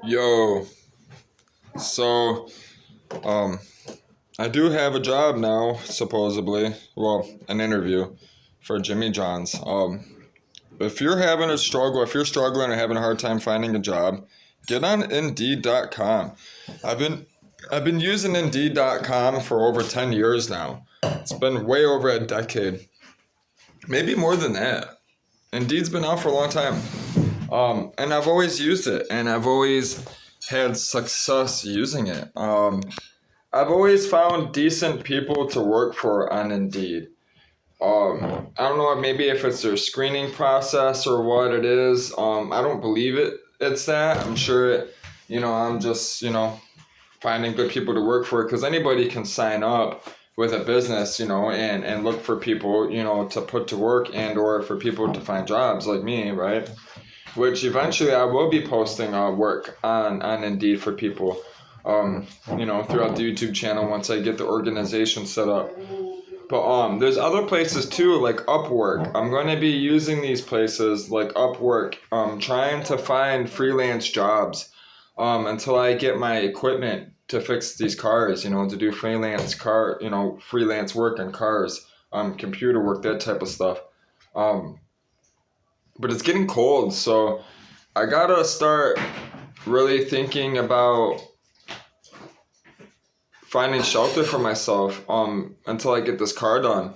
Yo, so um I do have a job now, supposedly. Well, an interview for Jimmy John's. If you're having a struggle, if you're struggling or having a hard time finding a job, get on Indeed.com. I've been I've been using Indeed.com for over 10 years now. It's been way over a decade. Maybe more than that. Indeed's been out for a long time. And I've always used it, and I've always had success using it. I've always found decent people to work for on Indeed. I don't know, maybe if it's their screening process or what it is. I don't believe it's that. I'm sure I'm just, finding good people to work for because anybody can sign up with a business, and look for people, to put to work and or for people to find jobs like me, right? Which eventually I will be posting work on Indeed for people, throughout the YouTube channel once I get the organization set up. But there's other places too, like Upwork. I'm going to be using these places like Upwork, trying to find freelance jobs, until I get my equipment to fix these cars, to do freelance work on cars, computer work, that type of stuff. Um, but it's getting cold, so I gotta start really thinking about finding shelter for myself until I get this car done.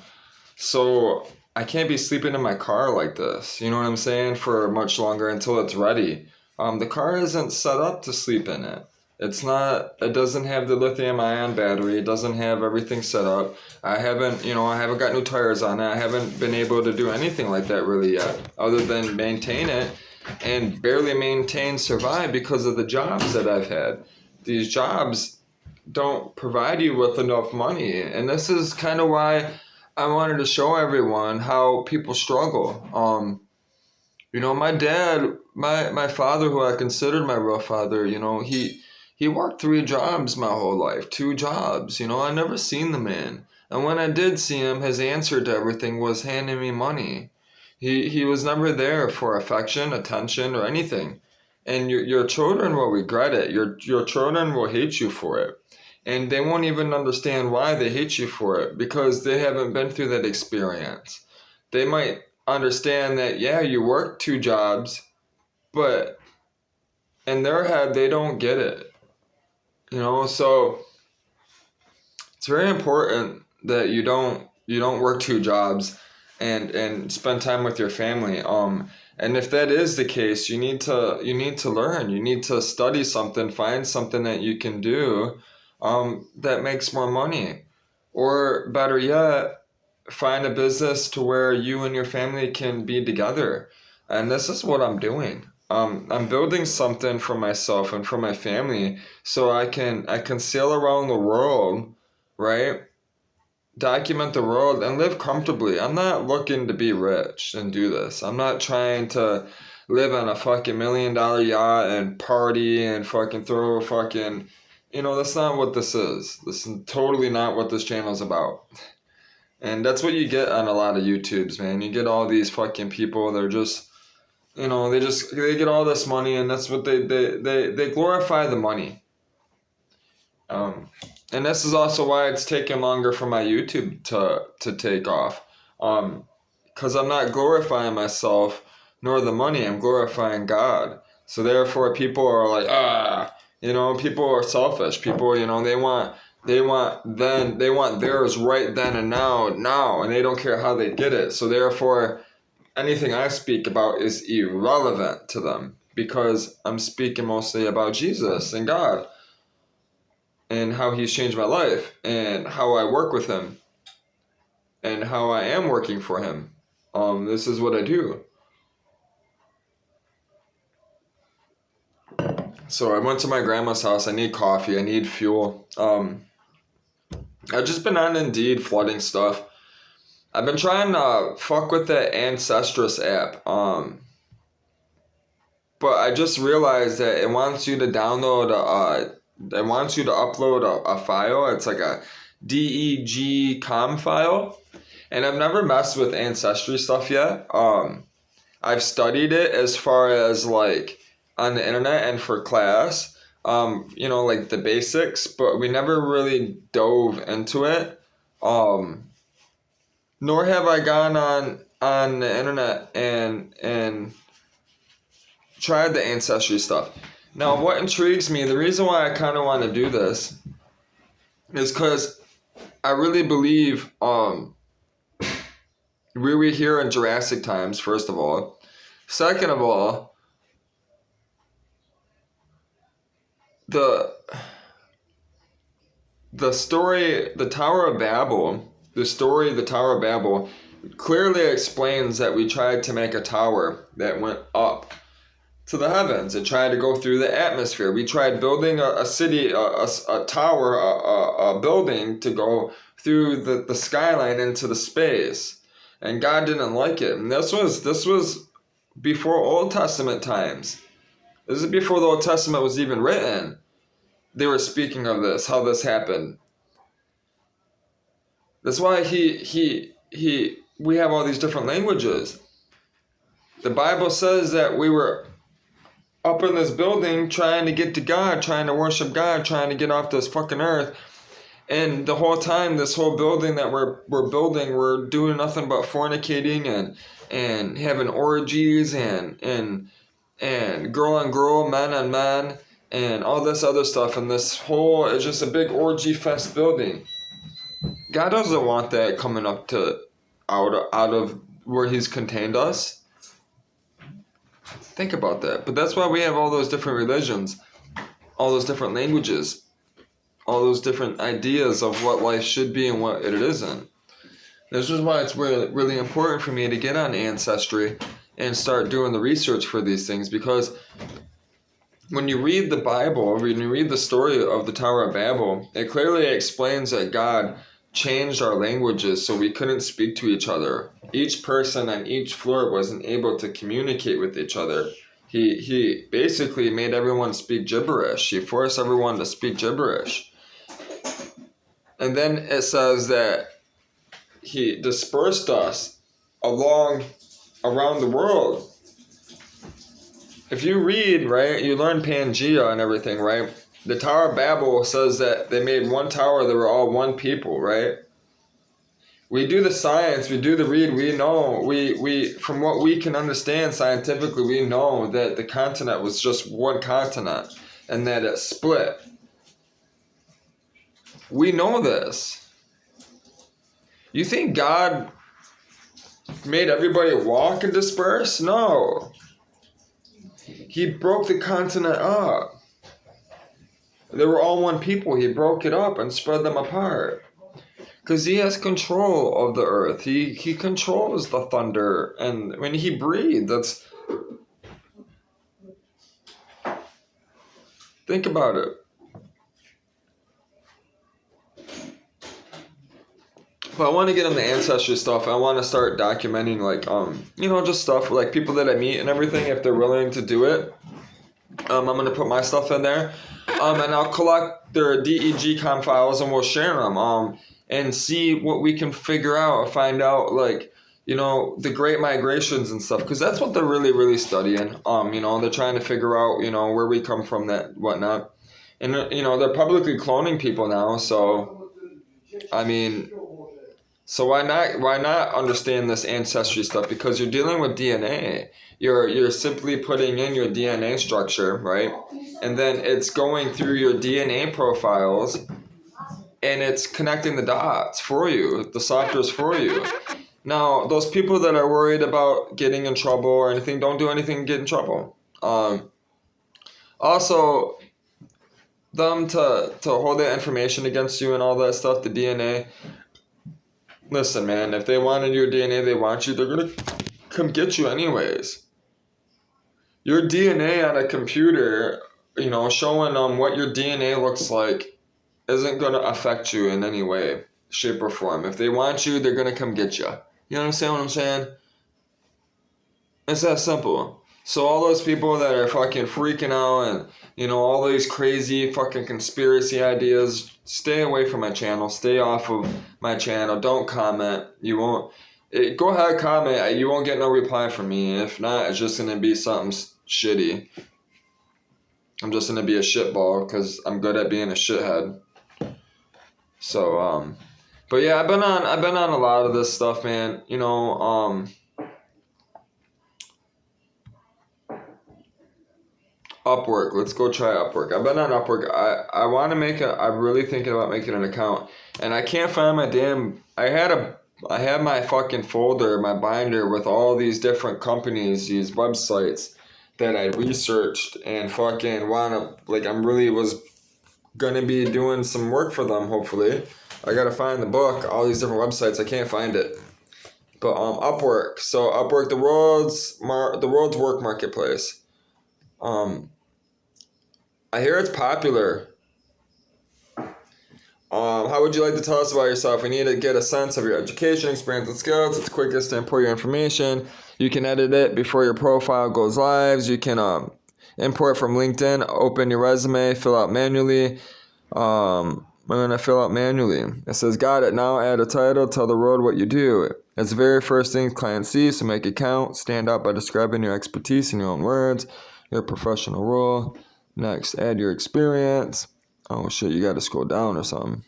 So I can't be sleeping in my car like this, you know what I'm saying, for much longer until it's ready. The car isn't set up to sleep in it. It doesn't have the lithium ion battery. It doesn't have everything set up. I haven't got new tires on it. I haven't been able to do anything like that really yet, other than maintain it and barely maintain survive because of the jobs that I've had. These jobs don't provide you with enough money. And this is kind of why I wanted to show everyone how people struggle. My dad, my father, who I considered my real father, he worked three jobs my whole life, two jobs. I never seen the man. And when I did see him, his answer to everything was handing me money. He was never there for affection, attention, or anything. And your children will regret it. Your children will hate you for it. And they won't even understand why they hate you for it because they haven't been through that experience. They might understand that, yeah, you work two jobs, but in their head, they don't get it. So it's very important that you don't work two jobs and spend time with your family. And if that is the case, you need to learn. You need to study something, find something that you can do that makes more money. Or better yet, find a business to where you and your family can be together. And this is what I'm doing. I'm building something for myself and for my family so I can sail around the world, right? Document the world and live comfortably. I'm not looking to be rich and do this. I'm not trying to live on a fucking $1 million yacht and party and fucking throw fucking, that's not what this is. This is totally not what this channel is about. And that's what you get on a lot of YouTubes, man. You get all these fucking people, they're just, they get all this money and that's what they glorify the money. Um, and this is also why it's taken longer for my YouTube to take off. Because I'm not glorifying myself nor the money, I'm glorifying God. So therefore people are like, people are selfish. People, they want theirs right then and now, and they don't care how they get it. So therefore anything I speak about is irrelevant to them because I'm speaking mostly about Jesus and God and how he's changed my life and how I work with him and how I am working for him. This is what I do. So I went to my grandma's house. I need coffee. I need fuel. I've just been on Indeed flooding stuff. I've been trying to fuck with the Ancestress app. But I just realized that it wants you to it wants you to upload a file. It's like a DEG file. And I've never messed with Ancestry stuff yet. I've studied it as far as like on the internet and for class, like the basics, but we never really dove into it. Um, Nor have I gone on the internet and tried the ancestry stuff. Now, what intrigues me, the reason why I kind of want to do this is because I really believe we were here in Jurassic times, first of all. Second of all, the story, the Tower of Babel, clearly explains that we tried to make a tower that went up to the heavens. It tried to go through the atmosphere. We tried building a city, a tower, a building to go through the skyline into the space. And God didn't like it. And this was before Old Testament times. This is before the Old Testament was even written. They were speaking of this, how this happened. That's why we have all these different languages. The Bible says that we were up in this building trying to get to God, trying to worship God, trying to get off this fucking earth. And the whole time, this whole building that we're building, we're doing nothing but fornicating and having orgies and girl on girl, man on man, and all this other stuff. And this whole is just a big orgy fest building. God doesn't want that coming up to out of where He's contained us. Think about that. But that's why we have all those different religions, all those different languages, all those different ideas of what life should be and what it isn't. This is why it's really, really important for me to get on Ancestry and start doing the research for these things, because when you read the Bible, when you read the story of the Tower of Babel, it clearly explains that God changed our languages so we couldn't speak to each other. Each person on each floor wasn't able to communicate with each other. He basically made everyone speak gibberish. He forced everyone to speak gibberish. And then it says that He dispersed us around the world. If you read, right, you learn Pangea and everything, right? The Tower of Babel says that they made one tower, they were all one people, right? We do the science, we do the read, we know, we from what we can understand scientifically, we know that the continent was just one continent and that it split. We know this. You think God made everybody walk and disperse? No. He broke the continent up. They were all one people. He broke it up and spread them apart. Because He has control of the earth. He controls the thunder. And when He breathed, that's... Think about it. But I want to get into ancestry stuff. I want to start documenting, like, just stuff, like people that I meet and everything, if they're willing to do it. I'm going to put my stuff in there. And I'll collect their DEG-COM files and we'll share them. And see what we can figure out, find out, like, the Great Migrations and stuff. Because that's what they're really, really studying. They're trying to figure out, where we come from, that whatnot. And, they're publicly cloning people now. So, I mean... So why not understand this ancestry stuff? Because you're dealing with DNA. You're simply putting in your DNA structure, right? And then it's going through your DNA profiles and it's connecting the dots for you, the software's for you. Now, those people that are worried about getting in trouble or anything, don't do anything to get in trouble. Also, them to hold that information against you and all that stuff, the DNA... Listen, man, if they wanted your DNA, they want you, they're going to come get you anyways. Your DNA on a computer, showing them what your DNA looks like isn't going to affect you in any way, shape, or form. If they want you, they're going to come get you. You understand what I'm saying? It's that simple. So all those people that are fucking freaking out and, all these crazy fucking conspiracy ideas, stay away from my channel. Stay off of my channel. Don't comment. You won't... Go ahead, comment. You won't get no reply from me. If not, it's just going to be something shitty. I'm just gonna be a shitball because I'm good at being a shithead. So but yeah, I've been on a lot of this stuff, man. You know, Upwork. Let's go try Upwork. I've been on Upwork. I want to make a. I'm really thinking about making an account, and I can't find my damn. I had my fucking folder, my binder with all these different companies, these websites that I researched and fucking wanna like. I'm really was gonna be doing some work for them. Hopefully, I gotta find the book. All these different websites. I can't find it. But Upwork. So Upwork, the world's work marketplace. Um, I hear it's popular. How would you like to tell us about yourself? We need to get a sense of your education, experience, and skills. It's quickest to import your information. You can edit it before your profile goes live. You can import from LinkedIn, open your resume, fill out manually. I'm going to fill out manually. It says, got it. Now add a title. Tell the world what you do. It's the very first thing clients see, so make it count. Stand out by describing your expertise in your own words, your professional role. Next, add your experience. Oh shit, you gotta scroll down or something.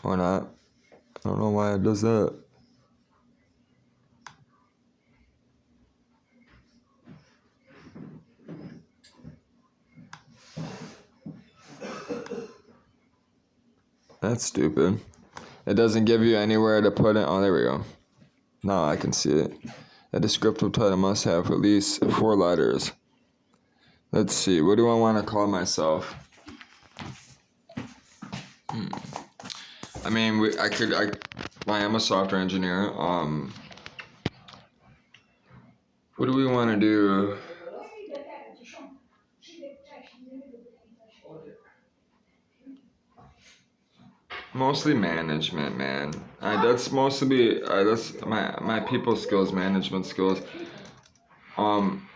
Or not. I don't know why it does that. That's stupid. It doesn't give you anywhere to put it. Oh, there we go. Now I can see it. A descriptive title must have at least 4 letters. Let's see. What do I want to call myself? I mean, I am a software engineer. What do we want to do? Mostly management, man. That's mostly that's my people skills, management skills. Um,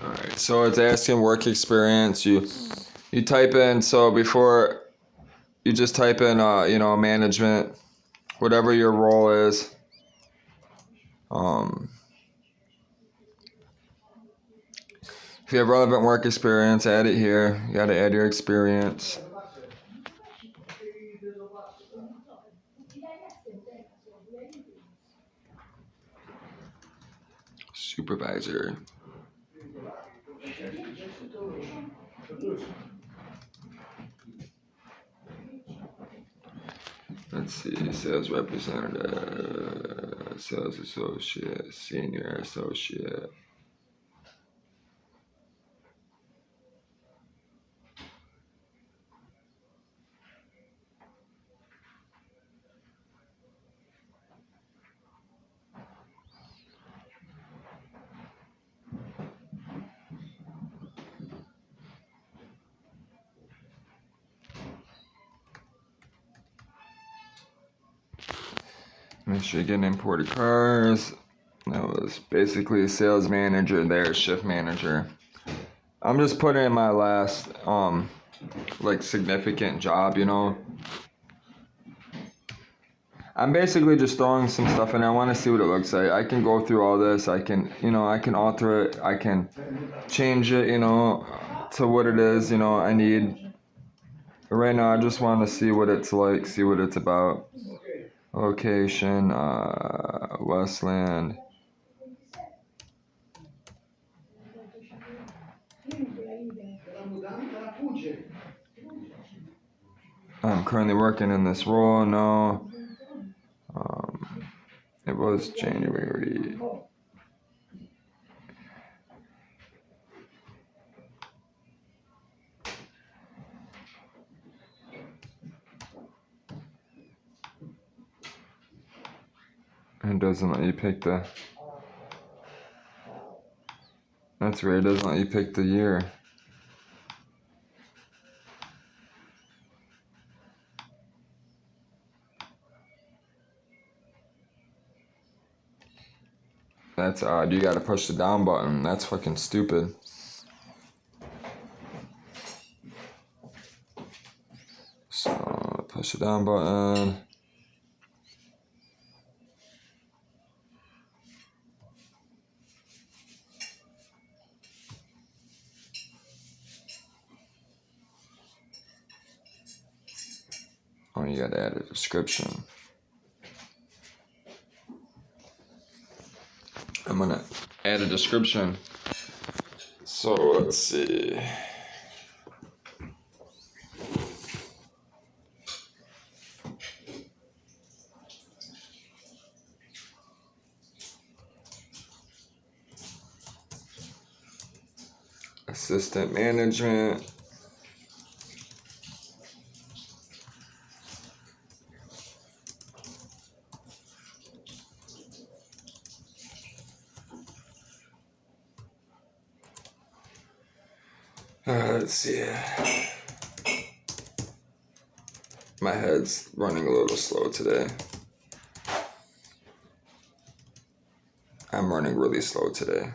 all right. So it's asking work experience. You type in so before you just type in management, whatever your role is. Um, if you have relevant work experience, add it here. You got to add your experience. Supervisor. Let's see, sales representative, sales associate, senior associate. Make sure you get imported cars. That was basically a sales manager there, shift manager. I'm just putting in my last significant job, I'm basically just throwing some stuff in. I want to see what it looks like. I can go through all this. I can alter it. I can change it, to what it is, I need. Right now, I just want to see what it's like, see what it's about. Location, Westland. I'm currently working in this role. No. It was January. It doesn't let you pick the... That's weird. It doesn't let you pick the year. That's odd. You gotta push the down button. That's fucking stupid. So, push the down button. Oh, you gotta add a description. I'm gonna add a description. So, let's see. Assistant management. Let's see. My head's running a little slow today. I'm running really slow today.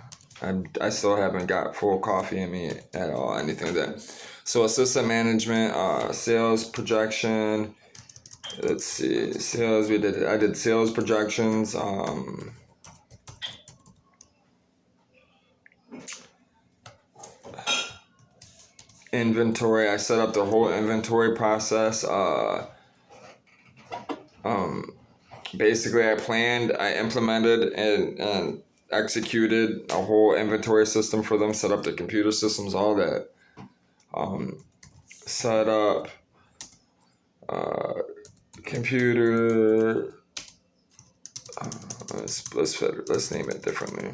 I still haven't got full coffee in me at all, anything like that. So assistant management, sales projection. Let's see, sales. I did sales projections. Inventory. I set up the whole inventory process. Basically, I implemented and executed a whole inventory system for them. Set up the computer systems, all that. Set up computer. Let's name it differently.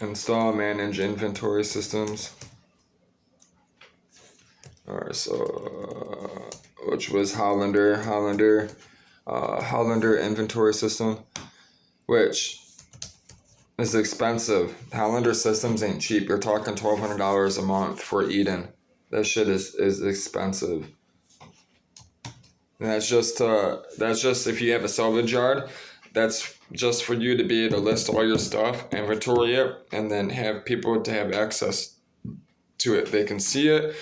Install, manage inventory systems. Alright, so which was Hollander inventory system, which is expensive. Hollander systems ain't cheap. You're talking $1,200 a month for Eden. That shit is expensive. And that's just if you have a salvage yard. That's just for you to be able to list all your stuff, inventory it, and then have people to have access to it. They can see it.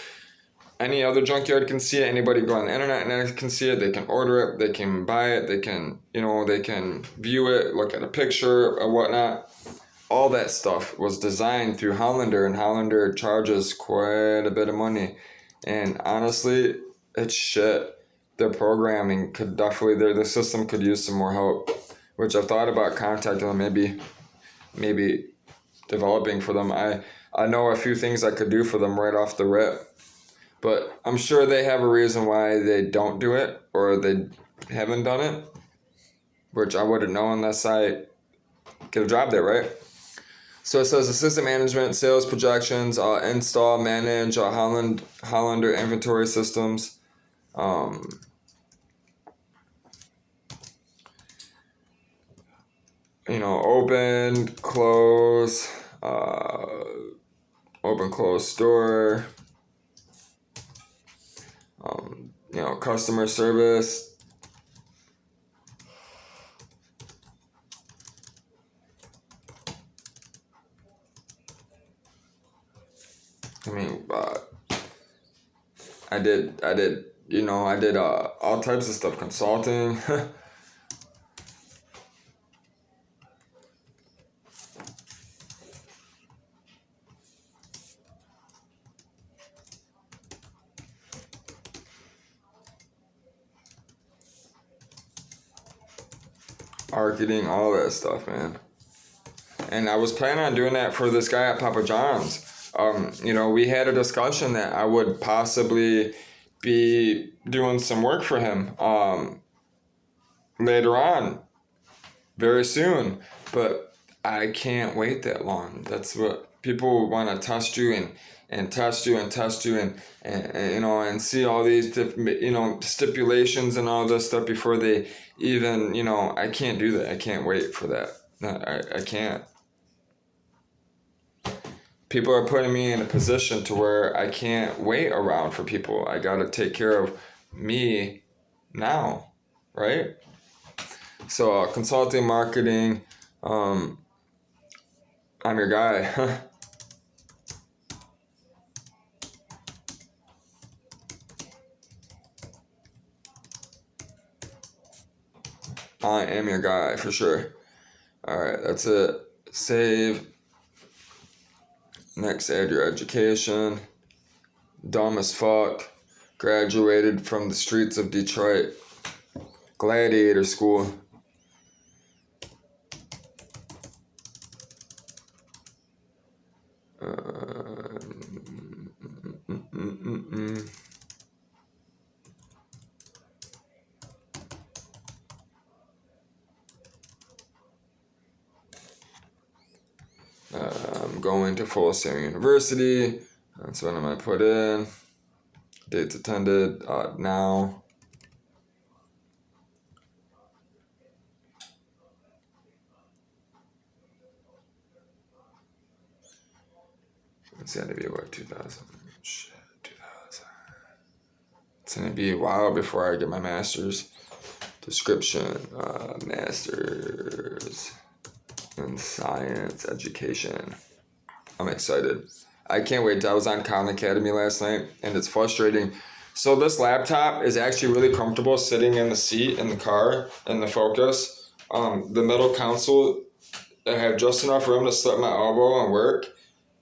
Any other junkyard can see it. Anybody go on the internet and can see it. They can order it. They can buy it. They can, they can view it, look at a picture or whatnot. All that stuff was designed through Hollander, and Hollander charges quite a bit of money. And honestly, it's shit. Their programming could definitely, the system could use some more help, which I've thought about contacting them, maybe developing for them. I know a few things I could do for them right off the rip. But I'm sure they have a reason why they don't do it, or they haven't done it, which I wouldn't know unless I get a job there, right? So it says assistant management, sales projections, install, manage Hollander inventory systems. Open, close store. Customer service. I did all types of stuff, consulting. Marketing, all that stuff, man. And I was planning on doing that for this guy at Papa John's. We had a discussion that I would possibly be doing some work for him later on, very soon. But I can't wait that long. That's what people want to test you and test you and test you and you know, and see all these different, you know, stipulations and all this stuff before they even, you know, I can't do that. I can't wait for that. I can't. People are putting me in a position to where I can't wait around for people. I got to take care of me now, right? So consulting, marketing, I'm your guy. I am your guy for sure. All right, that's it. Save. Next, add your education. Dumb as fuck. Graduated from the streets of Detroit. Gladiator school. I'm going to Full Sail University. That's what I'm going to put in. Dates attended now. It's going to be what, 2000? Shit, 2000. It's going to be a while before I get my master's. Description, master's in science education. I'm excited. I can't wait. I was on Khan Academy last night, and it's frustrating. So this laptop is actually really comfortable sitting in the seat in the car in the Focus. The middle console, I have just enough room to slip my elbow and work.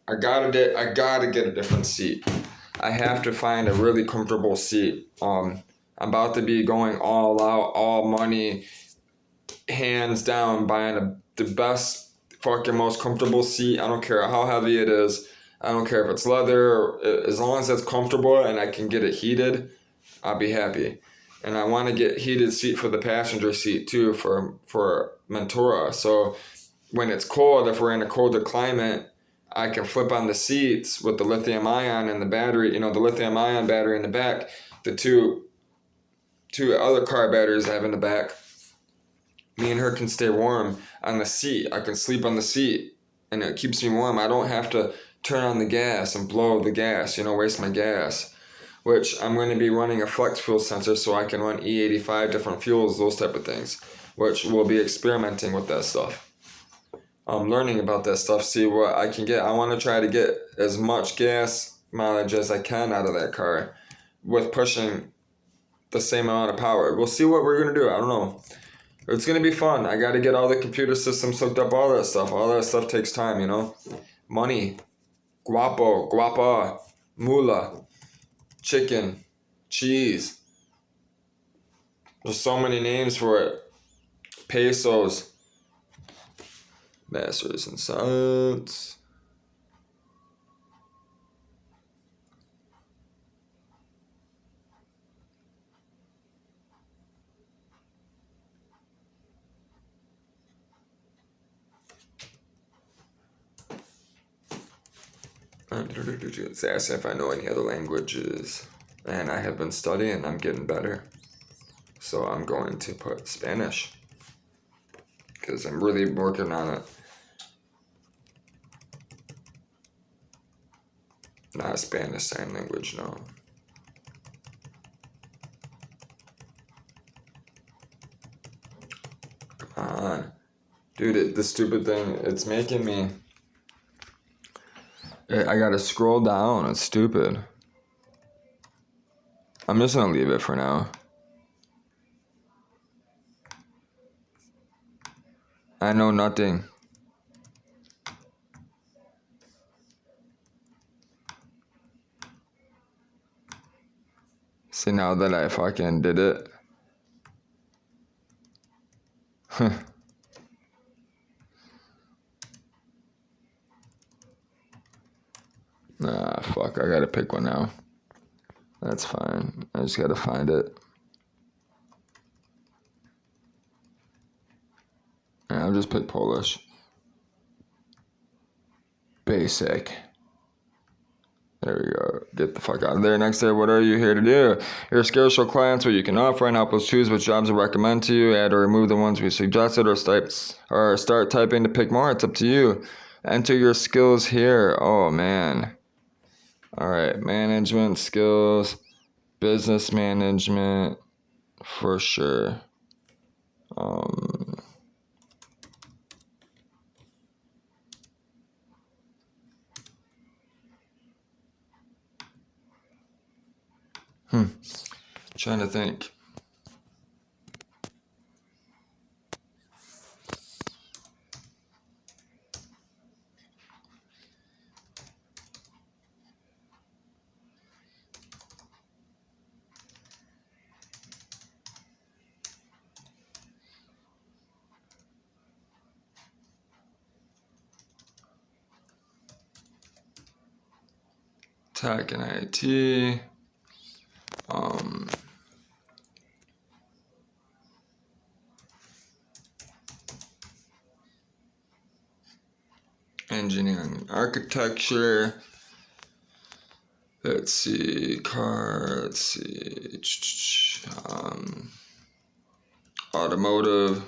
I gotta get a different seat. I have to find a really comfortable seat. I'm about to be going all out, all money, hands down, buying the best fucking most comfortable seat. I don't care how heavy it is. I don't care if it's leather. As long as it's comfortable and I can get it heated, I'll be happy. And I want to get heated seat for the passenger seat too for Mentora. So when it's cold, if we're in a colder climate, I can flip on the seats with the lithium ion and the battery, you know, the lithium ion battery in the back, the two other car batteries I have in the back. Me and her can stay warm on the seat. I can sleep on the seat and it keeps me warm. I don't have to turn on the gas and blow the gas, you know, waste my gas. Which I'm going to be running a flex fuel sensor so I can run E85 different fuels, those type of things. Which we'll be experimenting with that stuff. I'm learning about that stuff, see what I can get. I want to try to get as much gas mileage as I can out of that car with pushing the same amount of power. We'll see what we're going to do. I don't know. It's going to be fun. I got to get all the computer systems hooked up, all that stuff. All that stuff takes time, you know. Money, guapo, guapa, mula, chicken, cheese. There's so many names for it. Pesos. Masters in Science. It's asking if I know any other languages. And I have been studying, I'm getting better. So I'm going to put Spanish. Because I'm really working on it. Not Spanish sign language, no. Come on. Dude, the stupid thing, it's making me... I gotta scroll down, it's stupid. I'm just gonna leave it for now. I know nothing. See, now that I fucking did it. Nah, fuck, I gotta pick one now. That's fine. I just gotta find it. Yeah, I'll just pick Polish. Bam. basic. There we go. Get the fuck out of there. Next day, what are you here to do? Your skills show clients what you can offer and help us choose which jobs to recommend to you. Add or remove the ones we suggested, or start typing to pick more. It's up to you. Enter your skills here. Oh man. All right, management skills, business management, for sure. Trying to think. Tech and IT. Engineering and architecture. Let's see, automotive.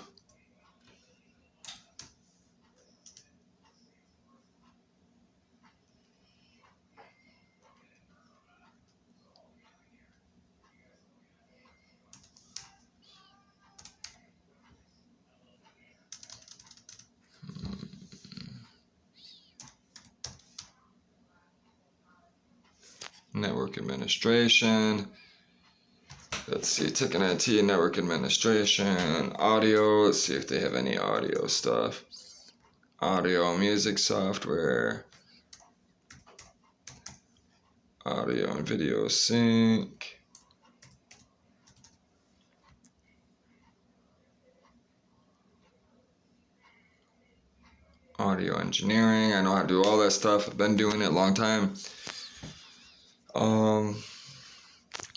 Network administration. Let's see, tech and IT, network administration, audio. Let's see if they have any audio stuff. Audio, music software, audio and video sync. Audio engineering. I know how to do all that stuff. I've been doing it a long time.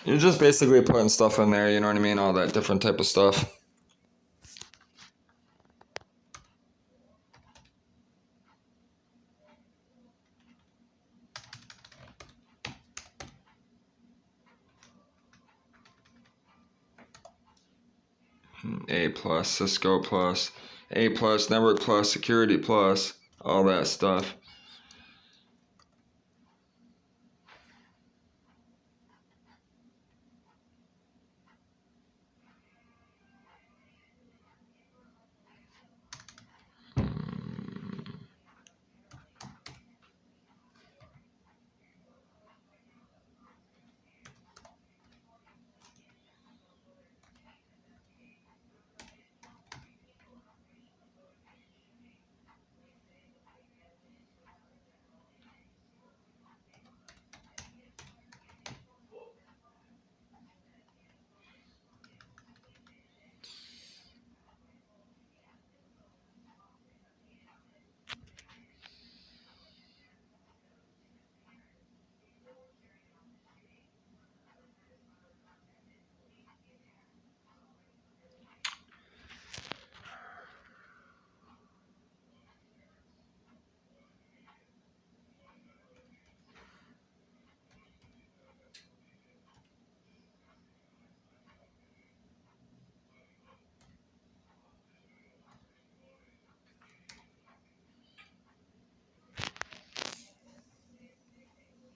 You're just basically putting stuff in there, you know what I mean? All that different type of stuff. A plus, Cisco plus, A plus, network plus, security plus, all that stuff.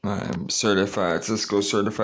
I'm certified, Cisco certified.